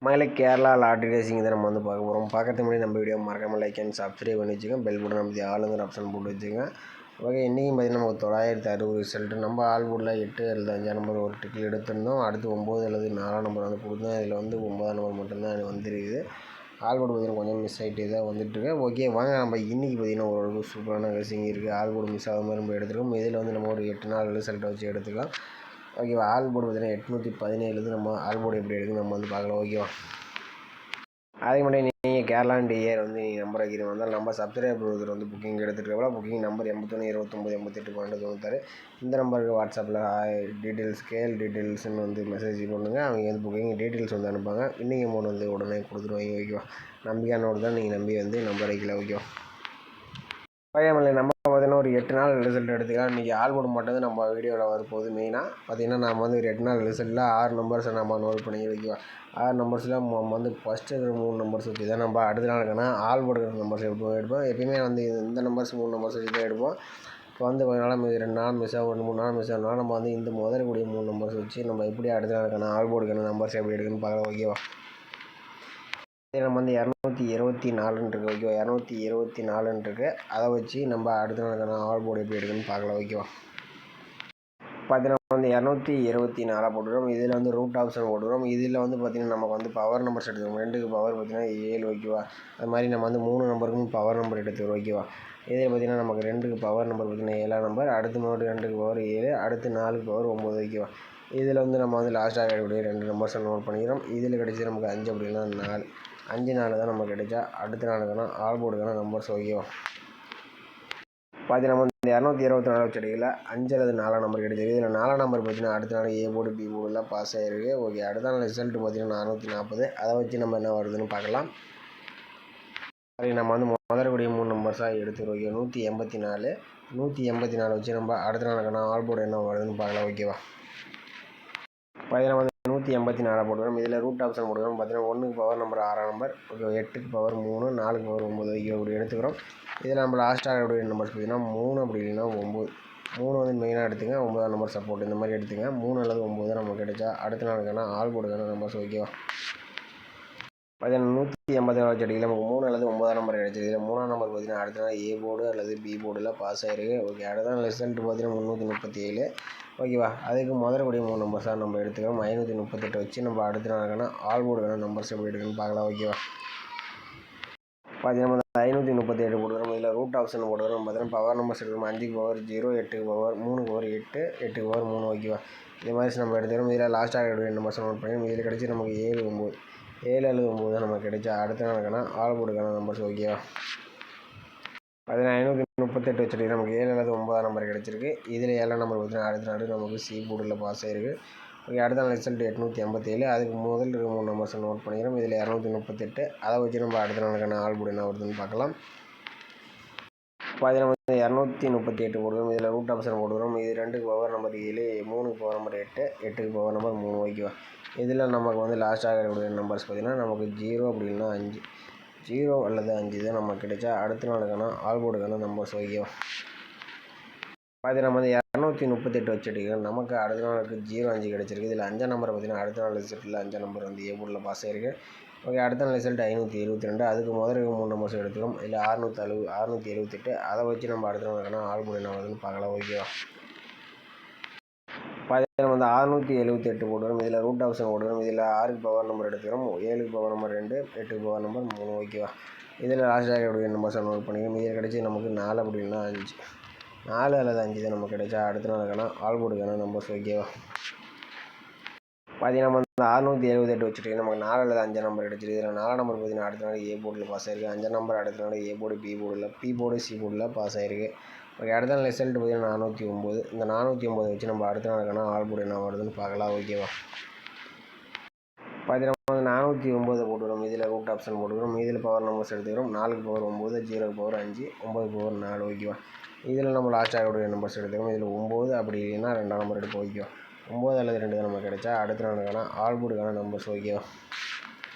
மயிலை Kerala lottery racing தான் நம்ம வந்து பார்க்க போகிறோம். பார்க்கறதுக்கு முன்னாடி நம்ம வீடியோ மறக்காமல் லைக் அண்ட் சப்ஸ்கிரைப் பண்ணி வச்சுக்கோங்க. பெல் பட்டன் நம்ம ஆளுங்கிற ஆப்ஷன் போட்டு வச்சுக்கோங்க. ஓகே, இன்றைக்கும் பார்த்திங்கன்னா நமக்கு 960 ரிசல்ட்டு. நம்ம ஆல்போர்டில் 8 அல்லது 5 நம்பர் ஒரு டிக்கெட் எடுத்திருந்தோம். அடுத்து 9 அல்லது 4 நம்பர் வந்து கொடுத்தோம். இதில் வந்து 9 நம்பர் மட்டும்தான் வந்துருக்குது. ஆல்போர்டு பார்த்திங்கன்னா கொஞ்சம் மிஸ் ஆகிட்டே தான் வந்துட்டுருக்கு. ஓகே, வாங்க நம்ம இன்றைக்கி பார்த்திங்கன்னா ஓரளவுக்கு சூப்பரான ரேசிங் இருக்குது. ஆல்போர்டு மிஸ் ஆகாத மாதிரி நம்ம எடுத்துருக்கோம். இதில் வந்து நம்ம ஒரு 8 நாள் ரிசல்ட்டை வச்சு எடுத்துக்கலாம். ஓகேவா, ஆல்போர்டு பார்த்திங்கன்னா 817 நம்ம ஆல்போர்டு எப்படி எடுக்குன்னு நம்ம வந்து பார்க்கலாம். ஓகேவா, அதுக்கு முன்னாடி நீங்கள் கேரளா டிஏர் வந்து நீங்கள் நம்பர் வைக்கிறீங்க வந்தால் நம்ம சப்ஸ்கிரைபர் ஒருத்தர் வந்து புக்கிங் எடுத்துகிட்டு புக்கிங் நம்பர் 81 29 88 12 96. இந்த நம்பருக்கு வாட்ஸ்அப்பில் டீட்டெயில்ஸ் டீட்டெயில்ஸ்னு வந்து மெசேஜ் பண்ணுங்கள். அவங்க வந்து புக்கிங் டீட்டெயில்ஸ் வந்து அனுப்பாங்க. இன்னைக்கு அமௌண்ட் வந்து உடனே கொடுத்துருவாங்க. ஓகேவா, நம்பிக்கையானோடு தான் நீங்கள் நம்பி வந்து நம்பர் வைக்கல. ஓகேவா, பையன்மலை நம்ம பார்த்திங்கன்னா ஒரு 8 நாள் ரிசல்ட் எடுத்துக்கலாம். இன்றைக்கி ஆல்போர்டு மட்டும் நம்ம வீடியோவில் வரப்போகுது. மெயினாக பார்த்திங்கன்னா நம்ம வந்து ஒரு 8 நாள் ரிசல்ட்டில் 6 நம்பர்ஸை நம்ம நோட் பண்ணி வைக்கலாம். 6 நம்பர்ஸில் நம்ம வந்து ஃபஸ்ட்டு இருக்கிற 3 நம்பர்ஸ் வச்சு தான் நம்ம அடுத்த நாளுக்கான ஆல்போர்டு இருக்கிற நம்பர்ஸ் எடுப்போம். எப்பயுமே வந்து இந்த நம்பர்ஸ் 3 நம்பர்ஸ் வச்சு தான் எடுப்போம். இப்போ வந்து கொஞ்ச நாள் 2 நாள் மிஸ் ஆகும், 3 நாள் மிஸ் ஆகனால நம்ம வந்து இந்த முதல்கூடிய 3 நம்பர்ஸ் வச்சு நம்ம எப்படி அடுத்த நாளுக்கான ஆல்போர்டுக்கான நம்பர்ஸ் எப்படி எடுக்குன்னு பார்க்கலாம். ஓகேவா, நம்ம வந்து 224 இருக்குது. ஓகேவா, 224 இருக்குது. அதை வச்சு நம்ம அடுத்த நாளுக்கான ஆல்போர்டு எப்படி எடுக்குன்னு பார்க்கலாம். ஓகேவா, பார்த்தீங்கன்னா வந்து 224 போட்டுக்கிறோம். இதில் வந்து ரூட் ஆப்ஷன் போட்டுக்கிறோம். இதில் வந்து பார்த்திங்கன்னா நமக்கு வந்து பவர் நம்பர்ஸ் எடுத்துக்கிறோம். 2க்கு பவர் பார்த்திங்கன்னா 7. ஓகேவா, அது மாதிரி நம்ம வந்து 3 நம்பருக்கும் பவர் நம்பர் எடுத்துக்கிறோம். ஓகேவா, இதில் பார்த்திங்கன்னா நமக்கு 2க்கு பவர் நம்பர் பார்த்திங்கன்னா 7ஆம் நம்பர், அடுத்து மறுபடியும் 2க்கு பவர் 7, அடுத்து 4க்கு பவர் 9. ஓகேவா, இதில் வந்து நம்ம வந்து லாஸ்ட்டாக கிடைக்கக்கூடிய 2 நம்பர்ஸை நோட் பண்ணிக்கிறோம். இதில் கிடைச்சி நமக்கு 5 அப்படின்னா 4, 5 4 தான் நமக்கு கிடைச்சா அடுத்த நாளுக்கான ஆல்போர்டுக்கான நம்பர்ஸ். ஓகேவா, பார்த்தீங்கன்னா நம்ம 224 வச்சடிக்கல 5 அல்லது 4 நம்பர் கிடைச்சிருக்கு. இதில் 4 நம்பர் பார்த்தீங்கன்னா அடுத்த நாள் ஏ போர்டு பி போர்டுலாம் பாஸ் ஆகிருக்கு. ஓகே, அடுத்த நாள் ரிசல்ட்டு பார்த்தீங்கன்னா 440. அதை வச்சு நம்ம என்ன வருதுன்னு பார்க்கலாம். சரி, நம்ம வந்து முதல்கூடிய 3 நம்பர்ஸாக எடுத்துக்கிறோம். ஓகே, 184 வச்சு நம்ம அடுத்த நாளுக்கான ஆல்போர்டு என்ன வருதுன்னு பார்க்கலாம். ஓகேவா, பார்த்தீங்கன்னா வந்து 184 போட்டுக்கிறோம். இதில் ரூட் ஆப்ஷன் போட்டுக்கிறோம். பார்த்தீங்கன்னா 1க்கு பவர் நம்பர் 6ஆம் நம்பர், ஓகே, 8க்கு பவர் 3, 4க்கு பவர் 9. ஓகே, அப்படி எடுத்துக்கிறோம். இதில் நம்ம லாஸ்ட்டாக இருக்கக்கூடிய நம்பர்ஸ் பார்த்திங்கன்னா 3 அப்படி இல்லைன்னா 9. 3 வந்து மெயினாக எடுத்துங்க. 9ஆம் நம்பர் சப்போர்ட் இந்த மாதிரி எடுத்துங்க. 3 அல்லது 9 தான் நமக்கு கிடைச்சா அடுத்த நாளுக்கான ஆல்போர்டுக்கான நம்பர்ஸ். ஓகேவா, பார்த்தீங்கன்னா 184 வச்சடிக்கல நமக்கு 3 அல்லது 9ஆம் நம்பர் கிடைச்சிருக்கு. இதில் 3ஆம் நம்பர் பார்த்திங்கன்னா அடுத்த நாள் ஏ போர்டு அல்லது பி போர்டில் பாஸ் ஆகிருக்கு. ஓகே, அடுத்த நாள் ரிசல்ட் பார்த்திங்கன்னா 337. ஓகேவா, அதுக்கு முதல்கூடிய 3 நம்பர்ஸாக நம்ம எடுத்துக்கிறோம். 538 வச்சு நம்ம அடுத்த நாளுக்கான ஆல்போர்டுக்கான நம்பர்ஸ் எப்படி எடுக்குன்னு பார்க்கலாம். ஓகேவா, பார்த்தீங்கன்னா 538 போட்டுக்கிறோம். இதில் ரூட் ஆப்ஷன் போட்டுக்கிறோம். பார்த்தீங்கன்னா பவர் நம்பர்ஸ் எடுக்கிறோம். 5க்கு பவர் 0, 8க்கு பவர் 3க்கு பவர் 8, 8க்கு பவர் 3. ஓகேவா, இது மாதிரி நம்ம எடுத்துக்கிறோம். இதில் லாஸ்ட்டாக இருக்கக்கூடிய நம்பர்ஸ் நோட் பண்ணிக்கிறோம். இதில் கிடைச்சி நமக்கு 7 9, 7 அல்லது 9 தான் நமக்கு கிடைச்சா அடுத்த நாளுக்கான ஆல்போர்டுக்கான நம்பர்ஸ். ஓகேவா, பார்த்தீங்கன்னா 538 வச்சுட்டு நமக்கு 7 அல்லது 9ஆம் நம்பர் கிடச்சிருக்கு. இதில் 7ஆம் நம்பர் பார்த்தீங்கன்னா அடுத்த நாள் நமக்கு சி போர்டில் பாஸ் ஆகிருக்கு. ஓகே, அடுத்த நாள் ரிசல்ட் 887. அதுக்கு முதல் இருக்க 3 நம்பர்ஸை நோட் பண்ணிக்கிறோம். இதில் 238, அதை வச்சு நம்ம அடுத்த நாளுக்கான ஆல்போர்டு என்ன வருதுன்னு பார்க்கலாம். பார்த்தீங்கன்னா 238 போடுறோம். இதில் ரூட் ஆப்ஷன் போடுறோம். இது 2க்கு பவர் நம்பர் 7, 3க்கு பவர் நம்பர் 8, 8க்கு பவர் நம்பர் 3. ஓகேவா, இதில் நமக்கு வந்து லாஸ்ட்டாக இருக்கக்கூடிய நம்பர்ஸ் பார்த்திங்கன்னா நமக்கு 0 அப்படி இல்லைன்னா 5, 0 அல்லது 5 தான் நமக்கு கிடைச்சா அடுத்த நாளுக்கான ஆல்போர்டுக்கான நம்பர்ஸ். ஓகேவா, பார்த்தீங்கன்னா நம்ம வந்து 238 வச்சுட்டு நமக்கு அடுத்த நாளுக்கு 0 5 கிடச்சிருக்கு. இதில் 5ஆம் நம்பர் பார்த்திங்கன்னா அடுத்த நாள் ரிசல்ட்டில் 5ஆம் நம்பர் வந்து ஏ போர்டில் பாஸ் ஆகிருக்கு. ஓகே, அடுத்த நாள் ரிசல்ட் 572. அதுக்கு முதல் 3 நம்பர்ஸ் எடுத்துக்கிறோம். இதில் 678, அதை வச்சு நம்ம அடுத்த நாளுக்கான ஆல்போர்டு என்ன வருதுன்னு பார்க்கலாம். ஓகேவா, பார்த்தீங்கன்னா வந்து 678 போட்டுக்கிறோம். இதில் ரூட் ஆப்ஷன் போட்டுக்கிறோம். இதில் 6க்கு பவர் நம்பர் எடுத்துக்கிறோம். 7க்கு பவர் நம்பர் 2, 8க்கு பவர் நம்பர் 3. ஓகேவா, இதில் லாஸ்ட்டாக இருக்கக்கூடிய நம்பர்ஸை நோட் பண்ணிக்கிறோம். இதில் கிடைச்சி நமக்கு 4 அப்படி இல்லைன்னா 5, 4 அல்லது 5 தான் நமக்கு கிடைச்சா அடுத்த நாளுக்கான ஆல்போர்டுக்கான நம்பர்ஸ். ஓகேவா, பார்த்தீங்கன்னா நம்ம வந்து 678 வச்சுட்டு நமக்கு 4 அல்லது 5 நம்பர் கிடச்சிருக்கு. இதில் 4 நம்பர் பார்த்திங்கன்னா அடுத்த நாள் ஏ போர்டில் பாஸ் ஆகிருக்கு. 5 நம்பர் அடுத்த நாள் ஏ போர்டு பி போர்டில், பி போர்டு சி போர்டில் பாஸ் ஆகிருக்கு. ஓகே, அடுத்த நாள் ரிசல்ட் பார்த்திங்கன்னா 409. இந்த 409 வச்சு நம்ம அடுத்த நாளுக்கான ஆல்போர்டு என்ன வருதுன்னு பார்க்கலாம். ஓகேவா, பார்த்தீங்கன்னா வந்து 409 போட்டுக்கிறோம். இதில் ரூட் ஆப்ஷன் போட்டுக்கிறோம். இதில் பவர் நம்பர்ஸ் எடுத்துக்கிறோம். 4க்கு பவர் 9, 0க்கு பவர் 5, 9க்கு பவர் 4. ஓகேவா, இதில் நம்ம லாஸ்ட்டாக இருக்கக்கூடிய நம்பர்ஸ் எடுத்துக்கிறோம். இதில் 9 அப்படி இல்லைன்னா 2ஆம் நம்பர் எடுப்போம். ஓகேவா, 9 அல்லது 2 தான் நமக்கு கிடைச்சா அடுத்த நாளுக்கான ஆல்போர்டுக்கான நம்பர்ஸ். ஓகேவா,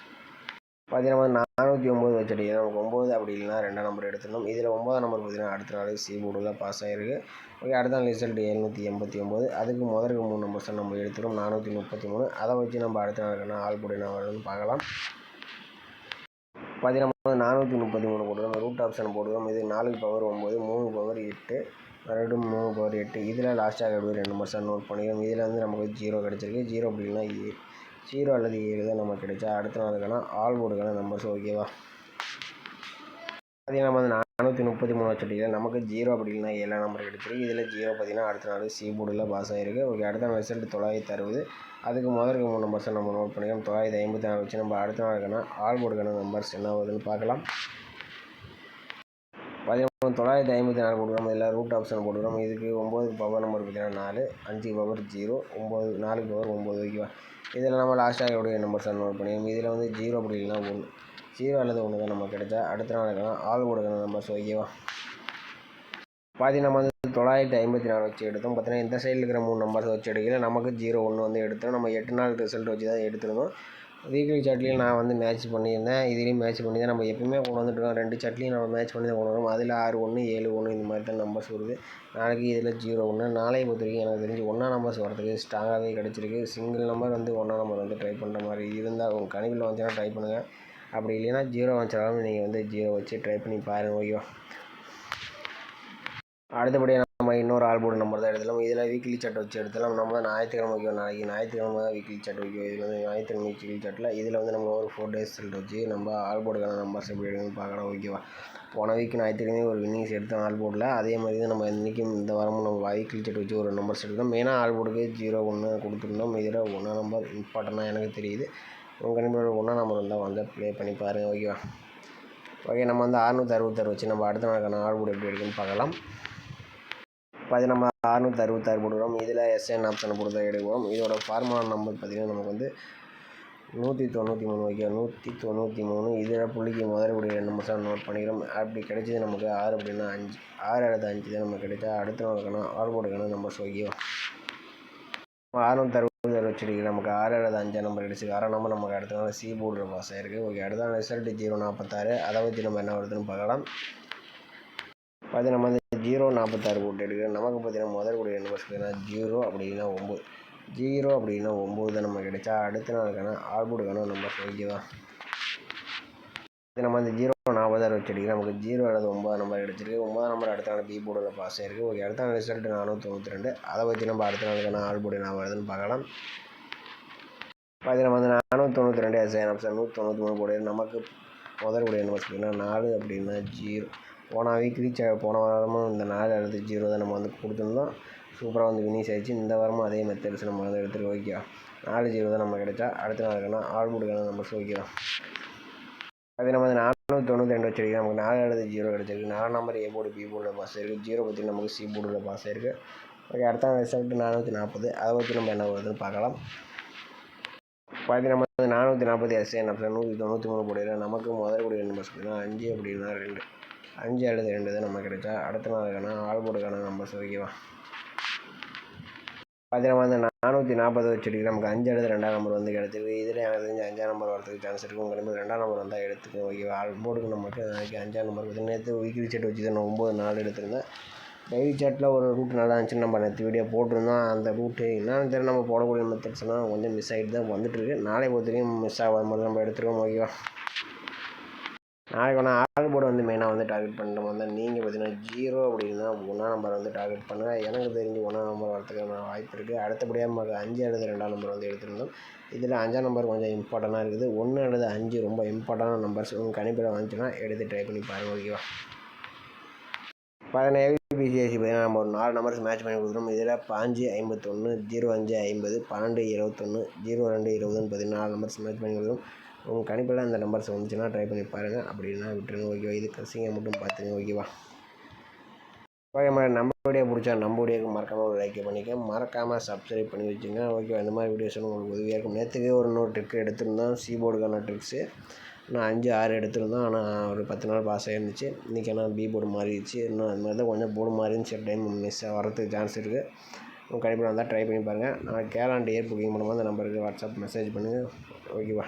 பார்த்தீங்கன்னா 409 வச்சடி நமக்கு 9 அப்படி இல்லைனா 2ஆம் நம்பர் எடுத்துருந்தோம். இதில் 9ஆம் நம்பர் பார்த்தீங்கன்னா அடுத்த நாள் சி போர்டில் பாஸ் ஆகிருக்கு. ஓகே, அடுத்த நாள் ரிசல்ட் 789. அதுக்கு முதலுக்கு 3 நம்பர்ஸ் நம்ம எடுத்துக்கிறோம் 433. அதை வச்சு நம்ம அடுத்த நாளுக்கான ஆல் போர்டு என்ன வருதுன்னு பார்க்கலாம். பார்த்தீங்கன்னா 433 போடுறோம். ரூட் ஆப்ஷன் போடுறோம். இது 4 பவர் 9, 3 பவர் 8, 2 3 பவர் 8. இதில் லாஸ்ட்டாக எப்படி 2 நம்பர்ஸாக நோட் பண்ணிக்கிறோம். இதில் வந்து நமக்கு 0 கிடச்சிருக்கு. 0 அப்படின்னா 0 அல்லது 7 தான் நமக்கு கிடைச்சா அடுத்த நாளுக்கான ஆல் போர்டுக்கான நம்பர்ஸ். ஓகேவா, பார்த்தீங்கன்னா நம்ம 433 வச்சுட்டிங்கன்னா நமக்கு 0 அப்படின்னா 7ஆம் நம்பர் கிடச்சிருக்கு. இதில் 0 பார்த்தீங்கன்னா அடுத்த நாள் சி போர்டில் பாஸ் ஆகிருக்கு. ஓகே, அடுத்த நாள் ரிசல்ட் 960. அதுக்கு முதலுக்கு 3 நம்பர்ஸை நம்ம நோட் பண்ணிக்கிறோம். 954 வச்சு நம்ம அடுத்த நாளுக்கான ஆல் போர்டுக்கான நம்பர்ஸ் என்ன வருதுன்னு பார்க்கலாம். 954 போடுறோம். இதில் ரூட் ஆப்ஷன் போடுறோம். இதுக்கு 9 பவர் நம்பர் பார்த்தீங்கன்னா 4, 5 பவர் 0, 9 4 பவர் 9. ஓகேவா, இதில் நம்ம லாஸ்ட்டாக எவ்வளோ நம்பர்ஸை நோட் பண்ணிக்கிறோம். இதில் வந்து 0 அப்படி இல்லைனா 1, 0 அல்லது 1 தான் நம்ம கிடைச்சா அடுத்த நாளுக்கான ஆல் போர்டுக்கான நம்பர்ஸ். ஓகேவா, நம்ம வந்து 954 வச்சு எடுத்தோம். பார்த்தீங்கன்னா இந்த சைடில் இருக்கிற 3 நம்பர்ஸ் வச்சு எடுக்கல. நமக்கு 0 1 வந்து எடுத்தோம். நம்ம 8 நாள் ரிசல்ட் வச்சு தான் எடுத்துருந்தோம். வீக்லி சார்ட்லேயும் நான் வந்து மேட்ச் பண்ணியிருந்தேன். இதுலேயும் மேட்ச் பண்ணி தான் நம்ம எப்பவுமே கொண்டு வந்துட்டுருக்கோம். 2 சார்ட்லேயும் நம்ம மேட்ச் பண்ணி தான் கொண்டு வரோம். அதில் 6 1 7 1 இந்த மாதிரி தான் நம்பர்ஸ் வருது. நாளைக்கு இதில் 0 1. நாளைக்கு பொறுத்த வரைக்கும் எனக்கு தெரிஞ்சு 1ஆம் நம்பர்ஸ் வரதுக்கு ஸ்ட்ராங்காகவே கிடச்சிருக்கு. சிங்கிள் நம்பர் வந்து 1ஆம் நம்பர் வந்து ட்ரை பண்ணுற மாதிரி இருந்தால் உங்கள் கணிப்பில் வந்துச்சுன்னா ட்ரை பண்ணுங்கள். அப்படி இல்லைன்னா 0 வந்துச்சாலும் நீங்கள் வந்து 0 வச்சு ட்ரை பண்ணி பாருங்கள். ஓகேவா, அடுத்தபடியாக நம்ம இன்னொரு ஆல் போர்டு நம்பர் தான் எடுத்துக்கலாம். இதில் வீக்லி சார்ட் வச்சு எடுத்துக்கலாம். நம்ம ஞாயிற்றுக்கிழமை வைக்கோ, நாளைக்கு ஞாயிற்றுக்கிழமை தான் வீக்லி சார்ட் வைக்கோ. இதில் வந்து ஞாயிற்றுக்கிழமை வீக்லி சார்ட்டில் இதில் வந்து நம்ம ஒரு 4 டேஸ் ரிசல்ட் வச்சு நம்ம ஆல் போர்டுக்கான நம்பர்ஸ் எப்படி எடுக்கணும்னு பார்க்கலாம். ஓகேவா, போன வீக் ஞாயிற்றுக்கிழமை ஒரு வின்னிங்ஸ் எடுத்தோம் ஆல் போர்டில். அதே மாதிரி தான் நம்ம இன்றைக்கும் இந்த வாரமும் நம்ம வீக்லி சார்ட் வச்சு ஒரு நம்பர்ஸ் எடுத்தோம். மெயினாக ஆல் போர்டுக்கு 0 1 கொடுத்துருந்தோம். இதில் 1ஆம் நம்பர் இம்பார்ட்டண்ட்டாக எனக்கு தெரியுது. உங்கள் கணிப்பில் 1ஆம் நம்பர் வந்தால் வந்து ப்ளே பண்ணி பாருங்கள். ஓகேவா, ஓகே, நம்ம வந்து 666 வச்சு நம்ம அடுத்த நாளுக்கான ஆல் போர்டு எப்படி எடுக்குன்னு பார்க்கலாம். நம்ம 666 போடுறோம். இதில் எஸ்என் ஆப்ஷனை பொறுத்த தான் எடுக்கிறோம். இதோட ஃபார்முலா நம்பர் பார்த்திங்கன்னா நமக்கு வந்து 193. ஓகே, 193. இதில் புள்ளிக்கு முதல்ல 2 நம்பர்ஸாக நோட் பண்ணிக்கிறோம். அப்படி கிடைச்சது நமக்கு 6 அப்படின்னா 5, 6 அல்லது 5 தான் நமக்கு கிடைச்சா அடுத்த நாளுக்கான ஆல் போர்டுக்கான நம்பர்ஸ். ஓகேவா, 666 வச்சுருக்கு. நமக்கு 6 அல்லது 5 நம்பர் கிடச்சிருக்கு. 6ஆம் நம்பர் நமக்கு அடுத்த நாள் சி போர்டில் பாஸ் ஆகிருக்கு. ஓகே, அடுத்த நாள் ரிசல்ட் 046. அதை வச்சு நம்ம என்ன வருதுன்னு பார்க்கலாம். நம்ம வந்து 046 போட்டு எடுக்கிறோம். நமக்கு பார்த்தீங்கன்னா முதல் கூடிய நம்பர்ஸ் பார்த்தீங்கன்னா 0 அப்படின்னா 9, 0 அப்படின்னா 9 தான் நம்ம கிடைச்சா அடுத்த நாளுக்கான ஆல் போர்டுக்கான நம்பர்ஸ். ஓகேவா, நம்ம வந்து 046 வச்சு எடுக்கிறோம். நமக்கு 0 அல்லது 9 நம்பர் கிடச்சிருக்கு. 9ஆம் நம்பர் அடுத்த நாள் பி போர்டில் பாஸ் ஆகிருக்கு. ஓகே, அடுத்த நாள் ரிசல்ட் 492. அதை வச்சு நம்ம அடுத்த நாளுக்கான ஆல் போர்டு என்ன வருதுன்னு பார்க்கலாம். நம்ம வந்து 492 எஸ்ஐன் ஆப்ஷன் 193 போடு. நமக்கு முதல் கூடிய நம்பர்ஸ் பார்த்தீங்கன்னா 4 அப்படின்னா 0. போன வீக்லி போன வாரமும் இந்த 4 அல்லது 0 தான் நம்ம வந்து கொடுத்துருந்தோம். சூப்பராக வந்து வினிஷ் ஆகிடுச்சு. இந்த வாரமும் அதே மெத்தட்ஸ் நம்ம வந்து எடுத்துருக்கோம். ஓகேவா, 4 0 தான் நம்ம கிடைச்சா அடுத்த நாளுக்கான ஆல் போர்டுக்கான நம்பர்ஸ். ஓகேவா, நம்ம வந்து 492 வச்சிருக்கு. நமக்கு 4 அல்லது 0 கிடச்சிருக்கு. 4 நம்பர் ஏ போர்டு பி போர்டில் பாஸ் ஆகிருக்கு. 0 பற்றி நமக்கு சி போர்டில் பாஸ் ஆகிருக்கு. ஓகே, அடுத்த ரிசல்ட் 440. அதை வச்சு நம்ம என்ன வருதுன்னு பார்க்கலாம். நம்ம வந்து 440 எஸ்ஏன் ஆப்ஷன் 193 போடுற நமக்கு முதல் கூடிய நம்பர்ஸ் பார்த்தீங்கன்னா 5 அப்படின்னா 2, 5 அல்லது 2 தான் நம்ம கிடைச்சா அடுத்த நாளுக்கான ஆல் போர்டுக்கான நம்பர்ஸ். ஓகேவா, நம்ம வந்து 440 வச்சுட்டு நமக்கு 5 அல்லது 2ஆம் நம்பர் வந்து கிடச்சிருக்கு. இதில் எனக்கு தெரிஞ்சு 5ஆம் நம்பர் வரதுக்கு சான்ஸ் இருக்குது. உங்கள் நம்பர் 2ஆம் நம்பர் வந்தால் எடுத்துக்கோங்க. ஓகேவா, ஆல் போர்டுக்கு நமக்கு நாளைக்கு 5ஆம் நம்பர் பார்த்தீங்கன்னா நேற்று வீக்லி செட் வச்சு தான் 9 நாள் எடுத்திருந்தேன். டெய்லி சார்ட்டில் ஒரு ரூட் நல்லா இருந்துச்சுன்னு நம்ம நேற்று வீடியோ போட்டிருந்தோம். அந்த ரூட்டு என்னன்னு தெரியல, நம்ம போடக்கூடிய மெத்தட்ஸ்லாம் கொஞ்சம் மிஸ் ஆகிட்டு தான் வந்துட்டுருக்கு. நாளை பொறுத்தவரைக்கும் மிஸ் ஆகாத மாதிரி நம்ம எடுத்துருக்கோம். ஓகேவா, நாளைக்கு ஒன்று ஆல் போர்டு வந்து மெயினாக வந்து டார்கெட் பண்ணுற மாதிரி தான். நீங்கள் பார்த்தீங்கன்னா 0 அப்படின்னா 1ஆம் நம்பர் வந்து டார்கெட் பண்ணுங்கள். எனக்கு தெரிஞ்சு 1ஆம் நம்பர் வரதுக்கான வாய்ப்பு இருக்குது. அடுத்தபடியாக நமக்கு 5 அல்லது 2ஆம் நம்பர் வந்து எடுத்திருந்தோம். இதில் 5ஆம் நம்பர் கொஞ்சம் இம்பார்ட்டண்ட்டாக இருக்குது. 1 அல்லது 5 ரொம்ப இம்பார்ட்டண்டான நம்பர்ஸ். உங்கள் கணிப்பில் வந்துச்சுன்னா எடுத்து ட்ரை பண்ணி பாருங்கள். ஓகேவா, 17 பிசிஐசி பார்த்தீங்கன்னா நம்ம ஒரு 4 நம்பர்ஸ் மேட்ச் பண்ணி கொடுத்துரும். இதில் 5 51, 05 50, 12 21, 02 20 14 நம்பர்ஸ் மேட்ச் பண்ணி கொடுத்துரும். உங்கள் கணிப்பில் அந்த நம்பர்ஸ் வந்துச்சுன்னா ட்ரை பண்ணி பாருங்கள். அப்படின்னா விட்டுருங்க. ஓகேவா, இது கசிங்க மட்டும் பார்த்துங்க. ஓகேவா, ஓகே, நம்ம வீடியோ பிடிச்சா நம்ம வீடியோக்கு மறக்காமல் ஒரு லைக் பண்ணிக்க, மறக்காமல் சப்ஸ்கிரைப் பண்ணி வச்சுங்க. ஓகேவா, இந்த மாதிரி வீடியோஸ் உங்களுக்கு உதவியாக இருக்கும். நேற்றுக்கே ஒரு இன்னொரு ட்ரிக் எடுத்திருந்தோம், சி போர்டுக்கான ட்ரிக்ஸு. நான் 5 6 எடுத்திருந்தோம். ஆனால் ஒரு 10 நாள் பாஸ் ஆகிருந்துச்சு. இன்றைக்கி ஆனால் பி போர்டு மாறிடுச்சு. இன்னும் அது மாதிரி தான் கொஞ்சம் போர்டு மாறின்னு சில டைம் மிஸ் வரதுக்கு சான்ஸ் இருக்குது. உங்கள் கண்டிப்பாக வந்தால் ட்ரை பண்ணி பாருங்கள். நான் கேலாண்ட் ஏர் புக்கிங் பண்ணும்போது அந்த நம்பருக்கு வாட்ஸ்அப் மெசேஜ் பண்ணுங்கள். ஓகேவா.